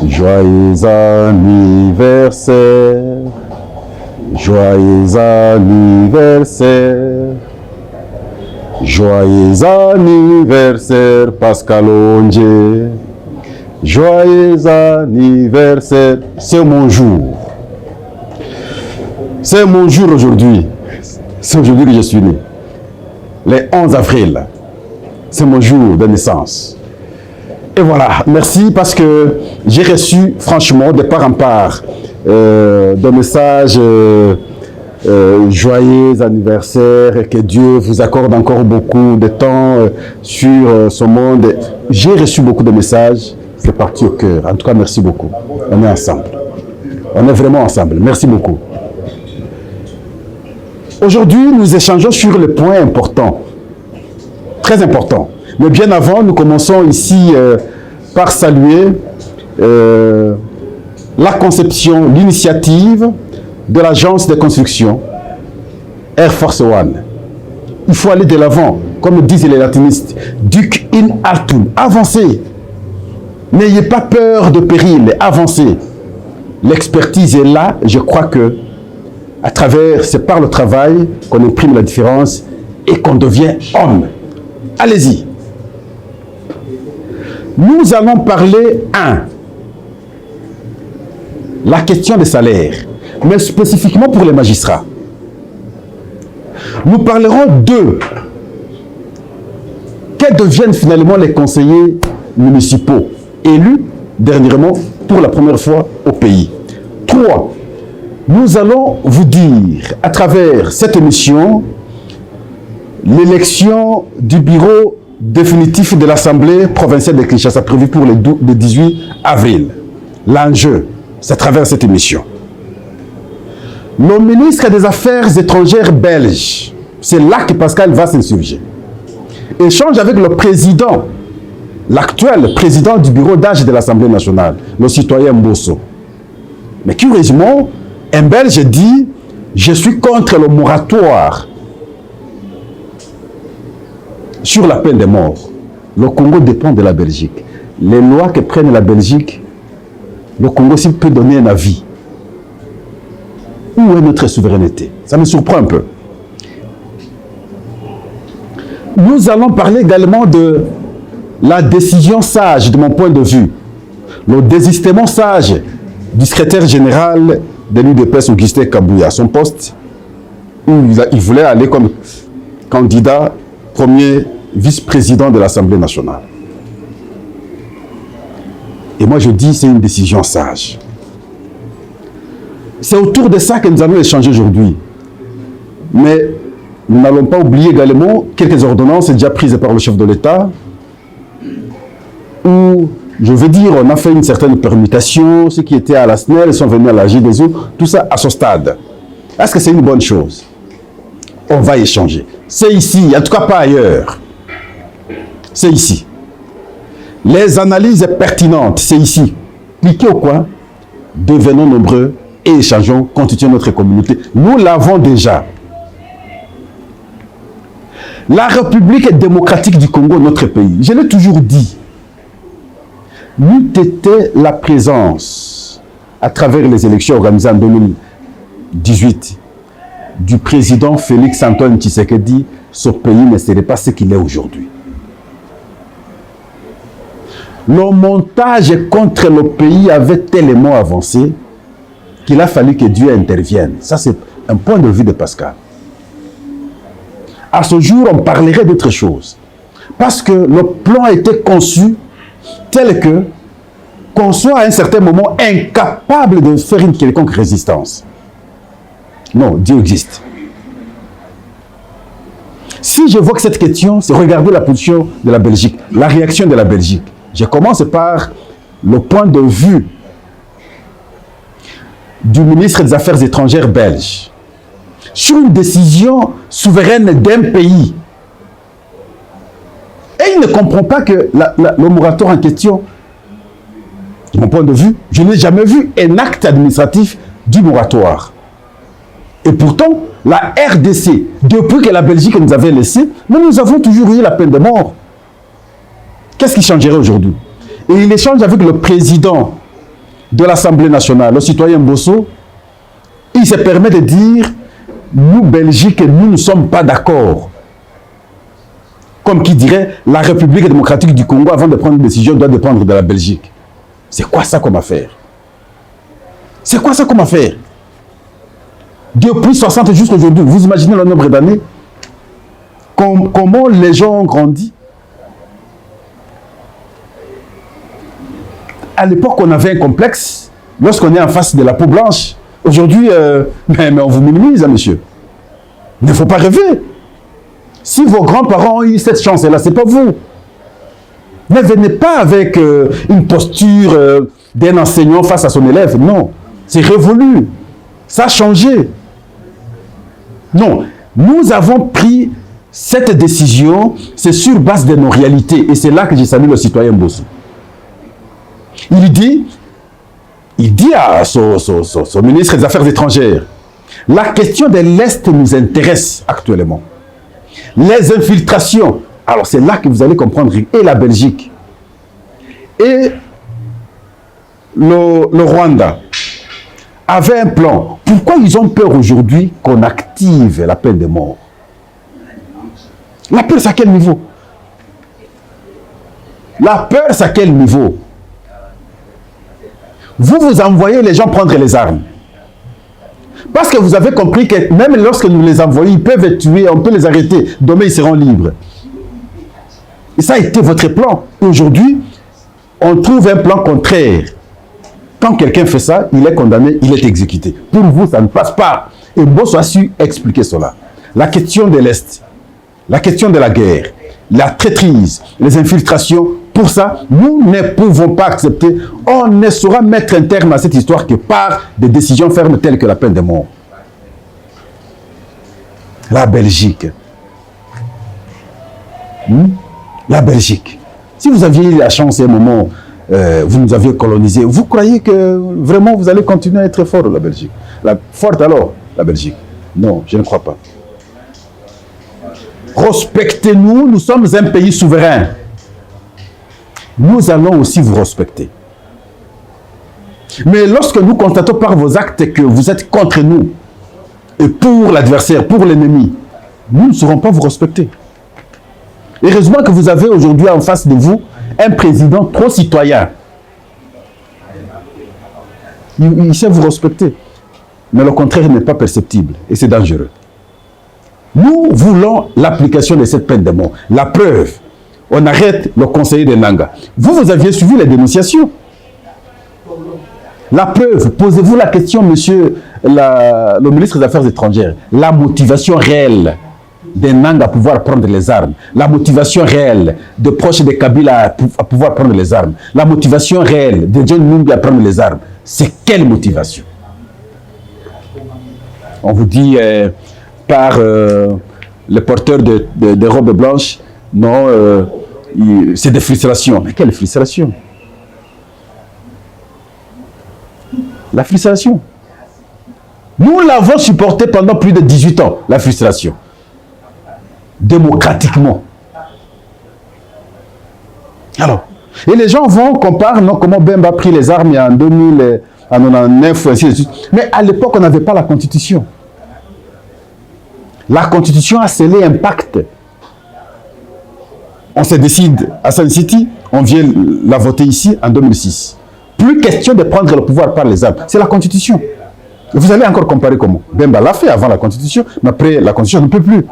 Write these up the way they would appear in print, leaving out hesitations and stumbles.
Joyeux anniversaire, joyeux anniversaire, joyeux anniversaire Pascal Ondié, joyeux anniversaire, c'est mon jour. C'est mon jour aujourd'hui. C'est aujourd'hui que je suis né. Le 11 avril, c'est mon jour de naissance. Et voilà, merci parce que j'ai reçu franchement de part en part des messages joyeux anniversaire et que Dieu vous accorde encore beaucoup de temps sur ce monde. J'ai reçu beaucoup de messages, c'est parti au cœur. En tout cas, merci beaucoup. On est ensemble. On est vraiment ensemble. Merci beaucoup. Aujourd'hui, nous échangeons sur le point important, très important. Mais bien avant, nous commençons ici par saluer la conception, l'initiative de l'agence de construction Air Force One. Il faut aller de l'avant, comme disent les latinistes. Duc in altum, avancez. N'ayez pas peur de péril, avancez. L'expertise est là, je crois que à travers, c'est par le travail qu'on imprime la différence et qu'on devient homme. Allez-y. Nous allons parler, la question des salaires, mais spécifiquement pour les magistrats. Nous parlerons 2, que deviennent finalement les conseillers municipaux élus dernièrement pour la première fois au pays. 3, nous allons vous dire à travers cette émission l'élection du bureau définitif de l'Assemblée provinciale de Kinshasa prévu pour le 18 avril. L'enjeu, c'est à travers cette émission. Le ministre des Affaires étrangères belge, c'est là que Pascal va s'insurger, échange avec le président, l'actuel président du bureau d'âge de l'Assemblée nationale, le citoyen Mbosso. Mais curieusement, un Belge dit « Je suis contre le moratoire sur la peine de mort. Le Congo dépend de la Belgique. Les lois que prenne la Belgique, le Congo s'il peut donner un avis. Où est notre souveraineté? Ça me surprend un peu. Nous allons parler également de la décision sage, de mon point de vue. Le désistement sage du secrétaire général de l'UDPS, Augustin Kabouya, son poste où il voulait aller comme candidat premier vice-président de l'Assemblée nationale. Et moi je dis c'est une décision sage. C'est autour de ça que nous allons échanger aujourd'hui. Mais nous n'allons pas oublier également quelques ordonnances déjà prises par le chef de l'État où, je veux dire, on a fait une certaine permutation, ceux qui étaient à la SNEL sont venus à la JDSO, tout ça à ce stade. Est-ce que c'est une bonne chose? On va échanger. C'est ici, en tout cas pas ailleurs. C'est ici. Les analyses pertinentes, c'est ici. Cliquez au coin, devenons nombreux et échangeons, constituons notre communauté. Nous l'avons déjà. La République démocratique du Congo, notre pays, je l'ai toujours dit, n'eût été la présence, à travers les élections organisées en 2018, du président Félix Antoine Tshisekedi, ce pays ne serait pas ce qu'il est aujourd'hui. Le montage contre le pays avait tellement avancé qu'il a fallu que Dieu intervienne. Ça, c'est un point de vue de Pascal. À ce jour, on parlerait d'autre chose. Parce que le plan a été conçu tel que qu'on soit à un certain moment incapable de faire une quelconque résistance. Non, Dieu existe. Si j'évoque cette question, c'est regarder la position de la Belgique, la réaction de la Belgique. Je commence par le point de vue du ministre des Affaires étrangères belge sur une décision souveraine d'un pays. Et il ne comprend pas que le moratoire en question, de mon point de vue, je n'ai jamais vu un acte administratif du moratoire. Et pourtant, la RDC, depuis que la Belgique nous avait laissé, nous avons toujours eu la peine de mort. Qu'est-ce qui changerait aujourd'hui? Et il échange avec le président de l'Assemblée nationale, le citoyen Mbosso, il se permet de dire, nous, Belgique, nous ne sommes pas d'accord. Comme qui dirait, la République démocratique du Congo, avant de prendre une décision, doit dépendre de la Belgique. C'est quoi ça comme affaire? C'est quoi ça comme affaire? Depuis 60 jusqu'à aujourd'hui, vous imaginez le nombre d'années? Comment les gens ont grandi? À l'époque, on avait un complexe lorsqu'on est en face de la peau blanche. Aujourd'hui, mais on vous minimise, hein, monsieur. Il ne faut pas rêver. Si vos grands-parents ont eu cette chance-là, ce n'est pas vous. Ne venez pas avec une posture d'un enseignant face à son élève. Non, c'est révolu. Ça a changé. Non, nous avons pris cette décision, c'est sur base de nos réalités. Et c'est là que j'ai salué le citoyen Mbosso. Il dit à son ministre des Affaires étrangères, la question de l'Est nous intéresse actuellement. Les infiltrations, alors c'est là que vous allez comprendre, et la Belgique, et le Rwanda, avaient un plan. Pourquoi ils ont peur aujourd'hui qu'on active la peine de mort? La peur, c'est à quel niveau? La peur, c'est à quel niveau? Vous envoyez les gens prendre les armes. Parce que vous avez compris que même lorsque nous les envoyons, ils peuvent être tués, on peut les arrêter. Demain, ils seront libres. Et ça a été votre plan. Aujourd'hui, on trouve un plan contraire. Quand quelqu'un fait ça, il est condamné, il est exécuté. Pour vous, ça ne passe pas. Et Mbosso a su expliquer cela. La question de l'Est, la question de la guerre, la traîtrise, les infiltrations, pour ça, nous ne pouvons pas accepter, on ne saura mettre un terme à cette histoire que par des décisions fermes telles que la peine de mort. La Belgique. La Belgique. Si vous aviez eu la chance à un moment, vous nous aviez colonisé, vous croyez que vraiment vous allez continuer à être fort, la Belgique? Forte alors, la Belgique? Non, je ne crois pas. Respectez-nous, nous sommes un pays souverain. Nous allons aussi vous respecter. Mais lorsque nous constatons par vos actes que vous êtes contre nous, et pour l'adversaire, pour l'ennemi, nous ne saurons pas vous respecter. Heureusement que vous avez aujourd'hui en face de vous un président trop citoyen. Il sait vous respecter. Mais le contraire n'est pas perceptible et c'est dangereux. Nous voulons l'application de cette peine de mort. La preuve, on arrête le conseiller de Nanga. Vous aviez suivi les dénonciations. La preuve, posez-vous la question, monsieur le ministre des Affaires étrangères. La motivation réelle de Nanga à pouvoir prendre les armes. La motivation réelle de proches de Kabila à pouvoir prendre les armes. La motivation réelle de John Numbi à prendre les armes. C'est quelle motivation? On vous dit par le porteur de robes blanches, non, c'est des frustrations. Mais quelle frustration? La frustration. Nous l'avons supporté pendant plus de 18 ans, la frustration. Démocratiquement. Alors, et les gens vont comparer comment Bemba a pris les armes en 2009, ainsi de suite. Mais à l'époque, on n'avait pas la Constitution. La Constitution a scellé un pacte. On se décide à Sun City, on vient la voter ici en 2006. Plus question de prendre le pouvoir par les armes. C'est la Constitution. Et vous allez encore comparer comment? Bemba l'a fait avant la Constitution, mais après la Constitution ne peut plus.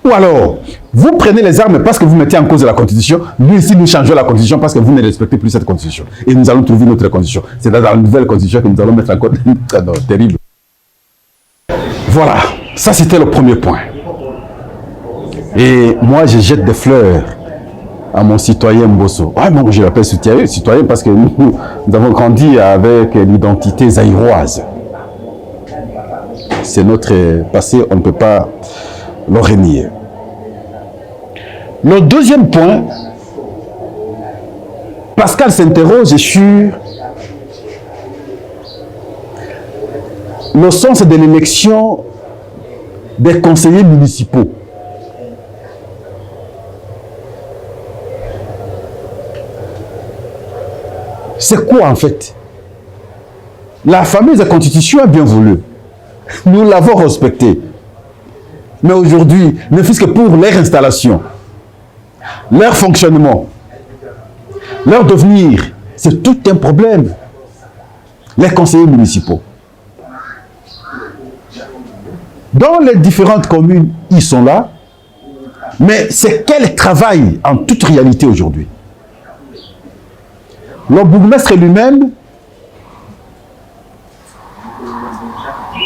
Ou alors, vous prenez les armes parce que vous mettez en cause la Constitution. Nous ici, nous changeons la Constitution parce que vous ne respectez plus cette Constitution. Et nous allons trouver une autre Constitution. C'est dans la nouvelle Constitution que nous allons mettre encore... Non, terrible. Voilà, ça c'était le premier point. Et moi, je jette des fleurs à mon citoyen Mbosso. Ah, moi, je l'appelle citoyen parce que nous avons grandi avec l'identité zaïroise. C'est notre passé, on ne peut pas le renier. Le deuxième point, Pascal s'interroge sur le sens de l'élection des conseillers municipaux. C'est quoi en fait? La fameuse constitution est bien voulue. Nous l'avons respectée. Mais aujourd'hui, ne fût-ce que pour leur installation, leur fonctionnement, leur devenir, c'est tout un problème. Les conseillers municipaux. Dans les différentes communes, ils sont là. Mais c'est quel travail en toute réalité aujourd'hui? Le bourgmestre lui-même,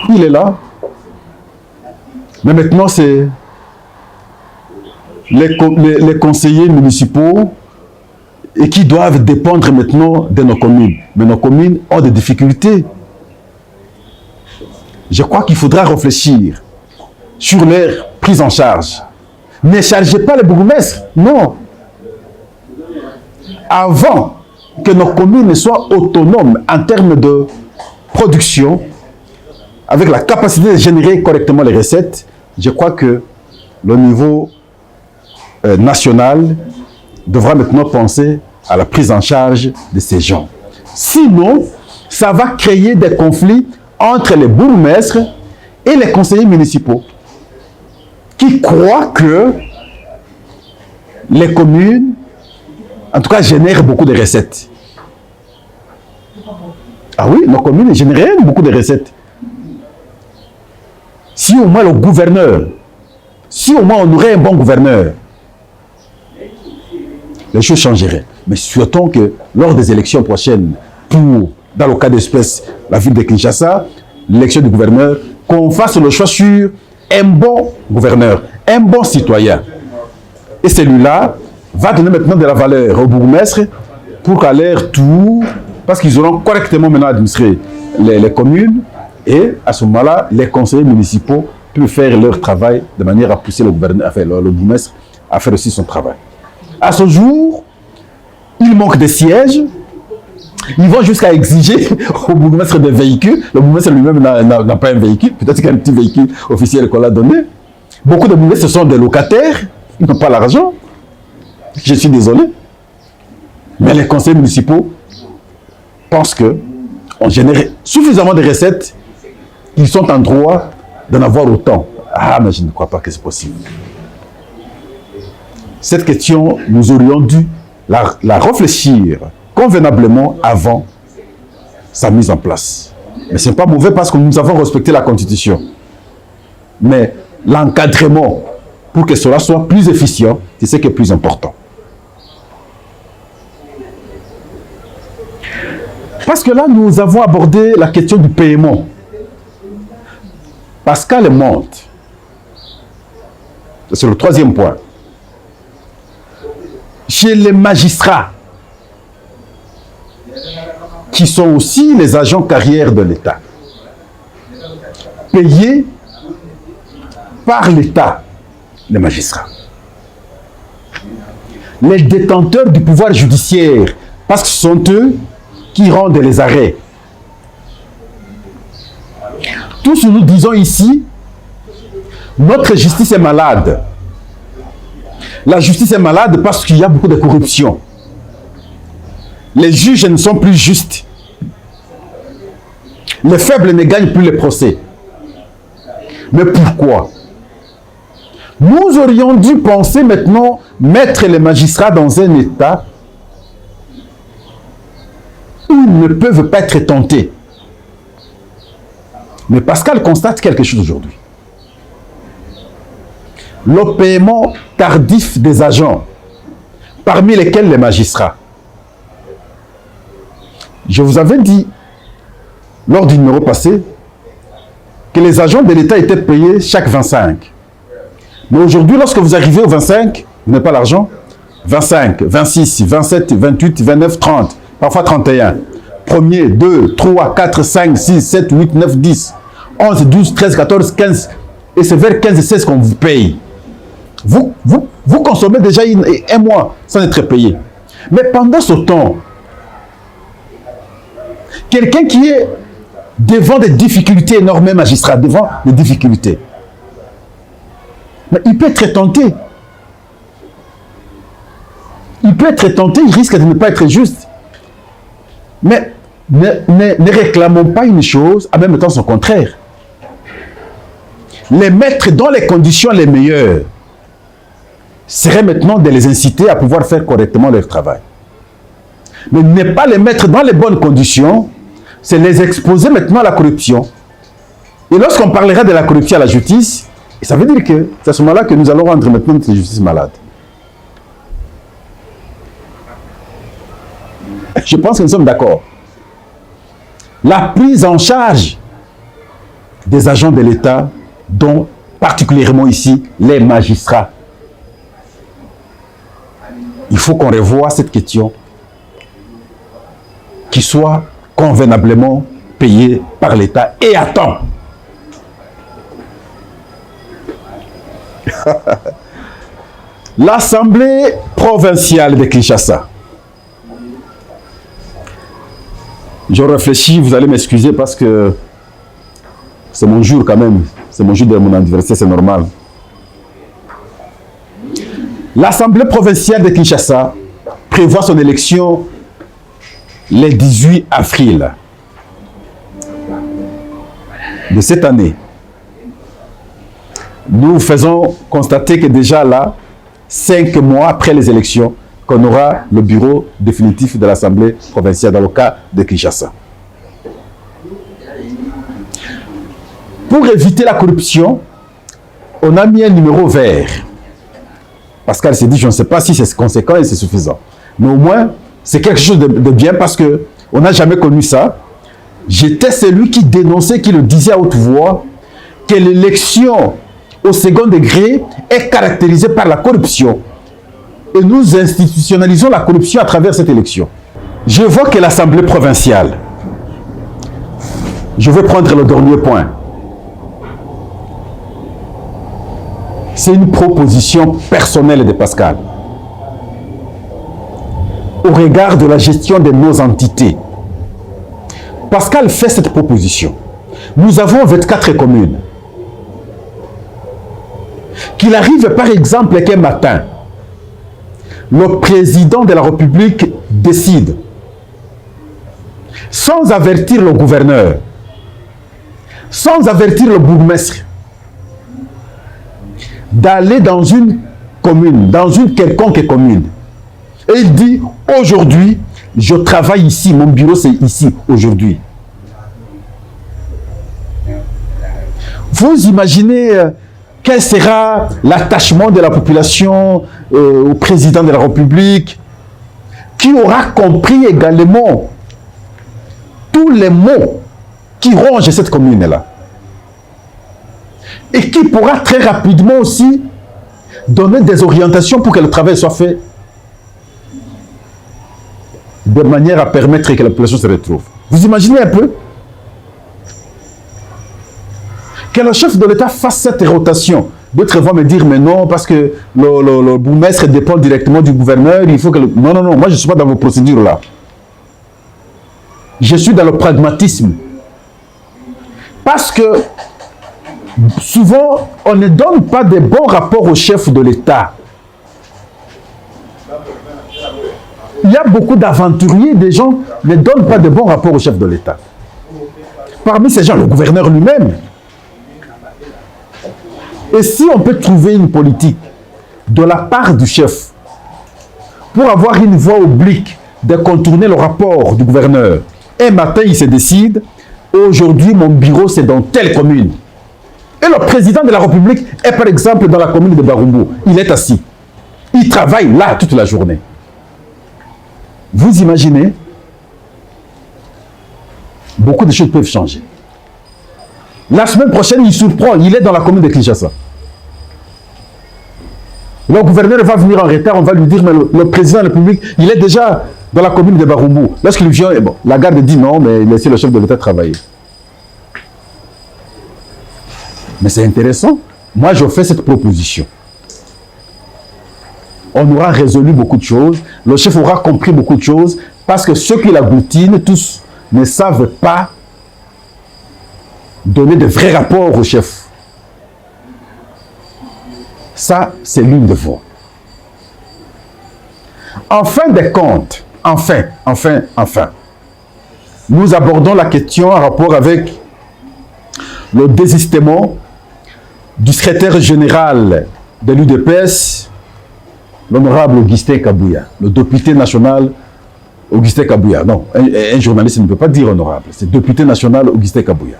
il est là. Mais maintenant, c'est les conseillers municipaux et qui doivent dépendre maintenant de nos communes. Mais nos communes ont des difficultés. Je crois qu'il faudra réfléchir sur leur prise en charge. Ne chargez pas les bourgmestres, non. Avant que nos communes soient autonomes en termes de production, avec la capacité de générer correctement les recettes, je crois que le niveau national devra maintenant penser à la prise en charge de ces gens. Sinon, ça va créer des conflits entre les bourgmestres et les conseillers municipaux qui croient que les communes, en tout cas, génèrent beaucoup de recettes. Ah oui, nos communes génèrent beaucoup de recettes. Si au moins le gouverneur, si au moins on aurait un bon gouverneur, les choses changeraient. Mais souhaitons que lors des élections prochaines, pour, dans le cas d'espèce, la ville de Kinshasa, l'élection du gouverneur, qu'on fasse le choix sur un bon gouverneur, un bon citoyen. Et celui-là va donner maintenant de la valeur au bourgmestre pour qu'à leur tour, parce qu'ils auront correctement maintenant administré les communes, et à ce moment-là, les conseillers municipaux peuvent faire leur travail de manière à pousser le gouverneur, enfin, le bourgmestre à faire aussi son travail. À ce jour, il manque de sièges. Ils vont jusqu'à exiger au bourgmestre des véhicules. Le bourgmestre lui-même n'a pas un véhicule. Peut-être qu'il y a un petit véhicule officiel qu'on l'a donné. Beaucoup de bourgmestres sont des locataires. Ils n'ont pas l'argent. Je suis désolé. Mais les conseils municipaux pensent qu'on génère suffisamment de recettes. Ils sont en droit d'en avoir autant. Ah, mais je ne crois pas que c'est possible. Cette question, nous aurions dû la réfléchir convenablement avant sa mise en place. Mais ce n'est pas mauvais parce que nous avons respecté la Constitution. Mais l'encadrement, pour que cela soit plus efficient, c'est ce qui est plus important. Parce que là, nous avons abordé la question du paiement. Pascal monte. C'est le troisième point. Chez les magistrats, qui sont aussi les agents carrières de l'État, payés par l'État, les magistrats. Les détenteurs du pouvoir judiciaire, parce que ce sont eux qui rendent les arrêts. Tout ce que nous disons ici, notre justice est malade. La justice est malade parce qu'il y a beaucoup de corruption. Les juges ne sont plus justes. Les faibles ne gagnent plus les procès. Mais pourquoi? Nous aurions dû penser maintenant mettre les magistrats dans un état où ils ne peuvent pas être tentés. Mais Pascal constate quelque chose aujourd'hui. Le paiement tardif des agents, parmi lesquels les magistrats. Je vous avais dit, lors du numéro passé, que les agents de l'État étaient payés chaque 25. Mais aujourd'hui, lorsque vous arrivez au 25, vous n'avez pas l'argent. 25, 26, 27, 28, 29, 30, parfois 31. 1er, 2, 3, 4, 5, 6, 7, 8, 9, 10, 11, 12, 13, 14, 15. Et c'est vers 15 et 16 qu'on vous paye. Vous consommez déjà un mois sans être payé. Mais pendant ce temps, quelqu'un qui est devant des difficultés énormes, magistrat, devant des difficultés, mais il peut être tenté. Il peut être tenté, il risque de ne pas être juste. Mais ne réclamons pas une chose en même temps son contraire. Les mettre dans les conditions les meilleures serait maintenant de les inciter à pouvoir faire correctement leur travail. Mais ne pas les mettre dans les bonnes conditions, c'est les exposer maintenant à la corruption. Et lorsqu'on parlera de la corruption à la justice, ça veut dire que c'est à ce moment-là que nous allons rendre maintenant notre justice malade. Je pense que nous sommes d'accord. La prise en charge des agents de l'État, dont particulièrement ici les magistrats. Il faut qu'on revoie cette question, qui soit convenablement payée par l'État et à temps. L'Assemblée provinciale de Kinshasa. Je réfléchis, vous allez m'excuser parce que c'est mon jour quand même. C'est mon jour de mon anniversaire, c'est normal. L'Assemblée provinciale de Kinshasa prévoit son élection le 18 avril de cette année. Nous faisons constater que déjà là, 5 mois après les élections, qu'on aura le bureau définitif de l'Assemblée provinciale dans le cas de Kinshasa. Pour éviter la corruption, on a mis un numéro vert. Pascal s'est dit, je ne sais pas si c'est conséquent et c'est suffisant. Mais au moins, c'est quelque chose de bien parce qu'on n'a jamais connu ça. J'étais celui qui dénonçait, qui le disait à haute voix, que l'élection au second degré est caractérisée par la corruption. Et nous institutionnalisons la corruption à travers cette élection. Je vois que l'Assemblée provinciale, je vais prendre le dernier point. C'est une proposition personnelle de Pascal. Au regard de la gestion de nos entités. Pascal fait cette proposition. Nous avons 24 communes. Qu'il arrive par exemple qu'un matin, le président de la République décide, sans avertir le gouverneur, sans avertir le bourgmestre, d'aller dans une commune, dans une quelconque commune. Et il dit, aujourd'hui, je travaille ici, mon bureau c'est ici, aujourd'hui. Vous imaginez quel sera l'attachement de la population au président de la République, qui aura compris également tous les mots qui rongent cette commune-là. Et qui pourra très rapidement aussi donner des orientations pour que le travail soit fait de manière à permettre que la population se retrouve. Vous imaginez un peu que le chef de l'État fasse cette rotation. D'autres vont me dire, mais non, parce que le bourgmestre dépend directement du gouverneur, il faut que... Non, non, non, moi je ne suis pas dans vos procédures-là. Je suis dans le pragmatisme. Parce que souvent, on ne donne pas de bons rapports au chef de l'État. Il y a beaucoup d'aventuriers, des gens ne donnent pas de bons rapports au chef de l'État. Parmi ces gens, le gouverneur lui-même. Et si on peut trouver une politique de la part du chef pour avoir une voie oblique de contourner le rapport du gouverneur, un matin il se décide, aujourd'hui mon bureau c'est dans telle commune. Et le président de la République est par exemple dans la commune de Barumbu. Il est assis. Il travaille là toute la journée. Vous imaginez, beaucoup de choses peuvent changer. La semaine prochaine, il surprend, il est dans la commune de Kinshasa. Le gouverneur va venir en retard, on va lui dire, mais le président de la République, il est déjà dans la commune de Barumbu. Lorsqu'il vient, bon, la garde dit non, mais laissez le chef de l'État travailler. Mais c'est intéressant. Moi, je fais cette proposition. On aura résolu beaucoup de choses. Le chef aura compris beaucoup de choses. Parce que ceux qui l'agglutinent, tous, ne savent pas donner de vrais rapports au chef. Ça, c'est l'une de vous. En fin de compte, enfin, nous abordons la question en rapport avec le désistement du secrétaire général de l'UDPS, l'honorable Augustin Kabouya, le député national Augustin Kabouya. Non, un journaliste ne peut pas dire honorable, c'est député national Augustin Kabouya.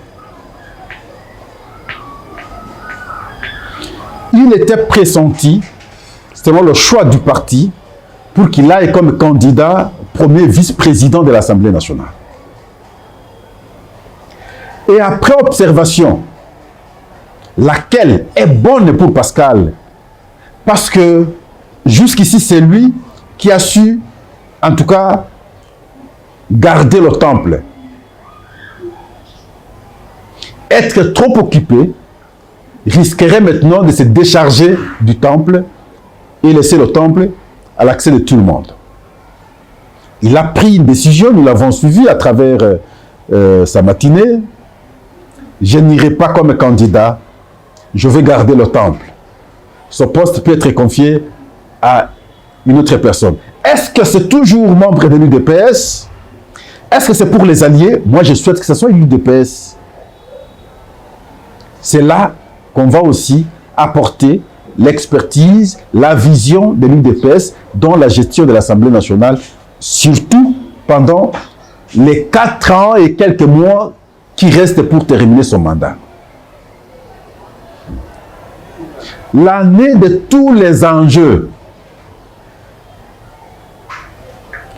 Il était pressenti, c'était le choix du parti, pour qu'il aille comme candidat premier vice-président de l'Assemblée nationale. Et après observation, laquelle est bonne pour Pascal, parce que jusqu'ici, c'est lui qui a su, en tout cas, garder le temple. Être trop occupé risquerait maintenant de se décharger du temple et laisser le temple à l'accès de tout le monde. Il a pris une décision, nous l'avons suivi à travers sa matinée. Je n'irai pas comme candidat, je vais garder le temple. Ce poste peut être confié à une autre personne. Est-ce que c'est toujours membre de l'UDPS? Est-ce que c'est pour les alliés? Moi, je souhaite que ce soit l'UDPS. C'est là qu'on va aussi apporter l'expertise, la vision de l'UDPS dans la gestion de l'Assemblée nationale, surtout pendant les 4 ans et quelques mois qui restent pour terminer son mandat. L'année de tous les enjeux,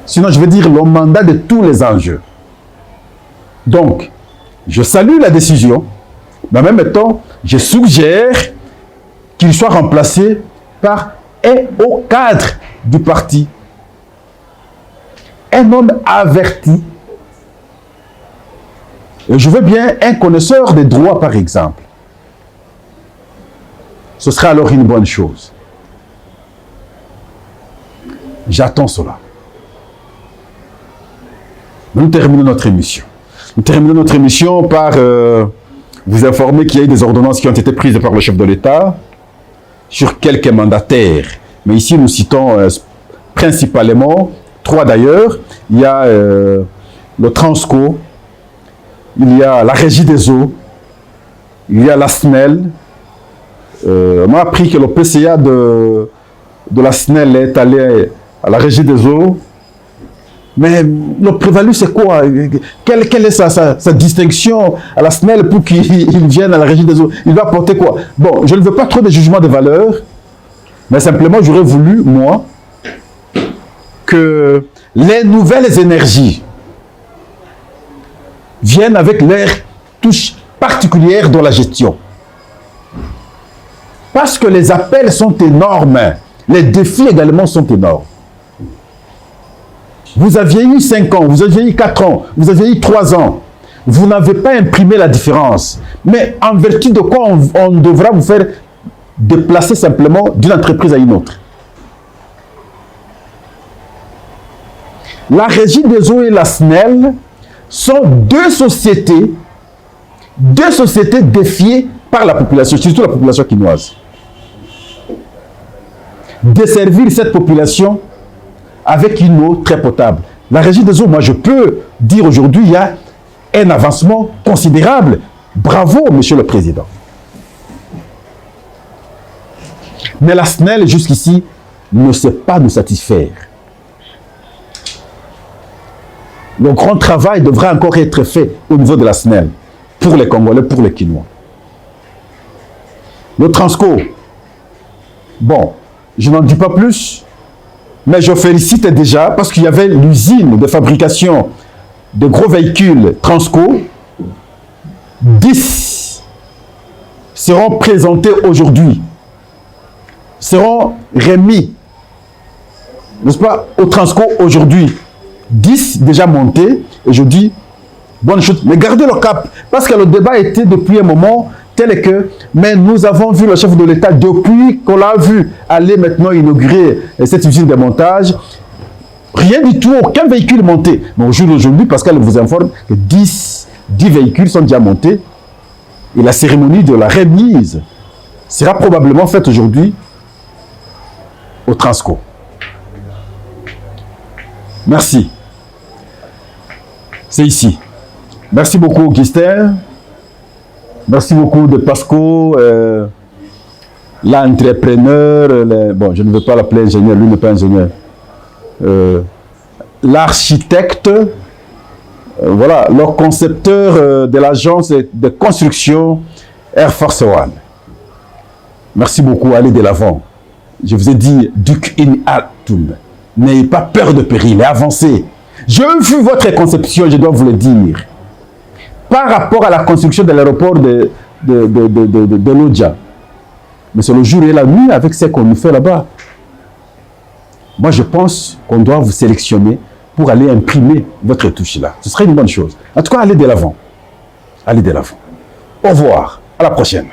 sinon je veux dire le mandat de tous les enjeux. Donc, je salue la décision, mais en même temps, je suggère qu'il soit remplacé par un haut cadre du parti. Un homme averti. Et je veux bien un connaisseur des droits, par exemple. Ce sera alors une bonne chose. J'attends cela. Nous terminons notre émission. Nous terminons notre émission par vous informer qu'il y a eu des ordonnances qui ont été prises par le chef de l'État sur quelques mandataires. Mais ici, nous citons principalement 3 d'ailleurs. Il y a le Transco, il y a la Régie des eaux, il y a la SNEL. On a appris que le PCA de la SNEL est allé à la Régie des eaux. Mais le prévalu, c'est quoi? Quelle est sa distinction à la SNEL pour qu'il vienne à la Régie des eaux? Il va apporter quoi? Bon, je ne veux pas trop de jugement de valeur, mais simplement, j'aurais voulu, moi, que les nouvelles énergies viennent avec leur touche particulière dans la gestion. Parce que les appels sont énormes, les défis également sont énormes. Vous aviez eu 5 ans, vous aviez eu 4 ans, vous aviez eu 3 ans. Vous n'avez pas imprimé la différence. Mais en vertu de quoi on devra vous faire déplacer simplement d'une entreprise à une autre? La Régie des eaux et la SNEL sont deux sociétés défiées par la population, surtout la population quinoise. Desservir cette population avec une eau très potable. La Régie des eaux, moi je peux dire aujourd'hui, il y a un avancement considérable. Bravo, Monsieur le Président. Mais la SNEL, jusqu'ici, ne sait pas nous satisfaire. Le grand travail devra encore être fait au niveau de la SNEL, pour les Congolais, pour les Quinois. Le Transco, bon, je n'en dis pas plus, mais je félicite déjà parce qu'il y avait l'usine de fabrication de gros véhicules Transco. 10 seront présentés aujourd'hui, seront remis, n'est-ce pas, au Transco aujourd'hui. 10 déjà montés, et je dis, bonne chose, mais gardez le cap, parce que le débat était depuis un moment tel que, mais nous avons vu le chef de l'État depuis qu'on l'a vu aller maintenant inaugurer cette usine de montage, rien du tout, aucun véhicule monté. Mais au jour d'aujourd'hui, Pascal vous informe que 10 véhicules sont déjà montés, et la cérémonie de la remise sera probablement faite aujourd'hui au Transco. Merci. c'est ici. Merci beaucoup, Augustin. Merci beaucoup de Pasco, l'entrepreneur. Bon, je ne veux pas l'appeler ingénieur, lui n'est pas ingénieur. L'architecte, voilà, le concepteur de l'agence de construction Air Force One. Merci beaucoup, allez de l'avant. Je vous ai dit, Duc in Atum. N'ayez pas peur de péril et avancez. J'ai vu votre conception, je dois vous le dire. Par rapport à la construction de l'aéroport de Lodja. Mais c'est le jour et la nuit avec ce qu'on nous fait là-bas. Moi, je pense qu'on doit vous sélectionner pour aller imprimer votre touche là. Ce serait une bonne chose. En tout cas, allez de l'avant. Allez de l'avant. Au revoir. À la prochaine.